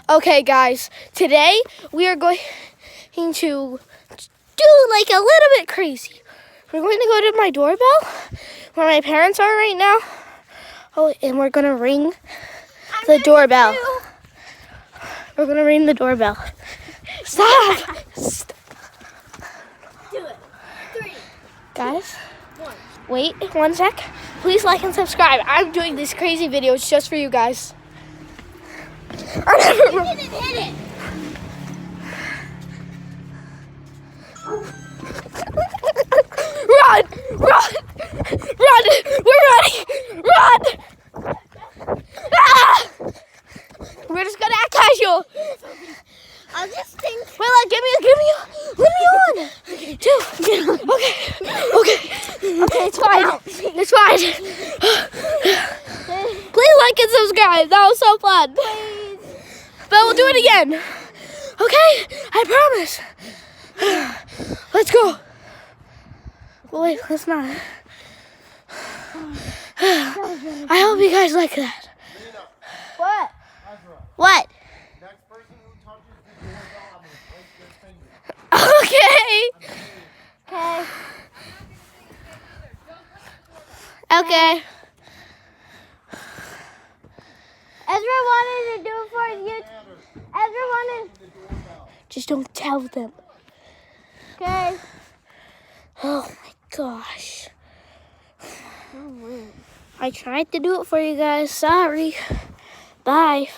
Okay, guys, today we are going to do like a little bit crazy. We're going to go to my doorbell where my parents are right now. Oh, and we're going to ring the doorbell. We're going to ring the doorbell. Stop! Do it. 3. Guys, 1. wait 1 sec. Please like and subscribe. I'm doing these crazy videos just for you guys. You didn't hit it. Run! Run! Run! We're running! Run! Ah! We're just gonna act casual. I'll just think. Wait, let me on. Two. Okay. Okay, it's fine. It's fine. Please like and subscribe. That was so fun. Please. But we'll do it again. Okay? I promise. Let's go. Well, wait, let's not. I hope you guys like that. What? What? Next person who touches the doorbell, I'm gonna break their finger. Okay. Okay. Okay. Ezra wanted to do it for you. Ezra wanted. Just don't tell them. Okay. Oh my gosh. I tried to do it for you guys. Sorry. Bye.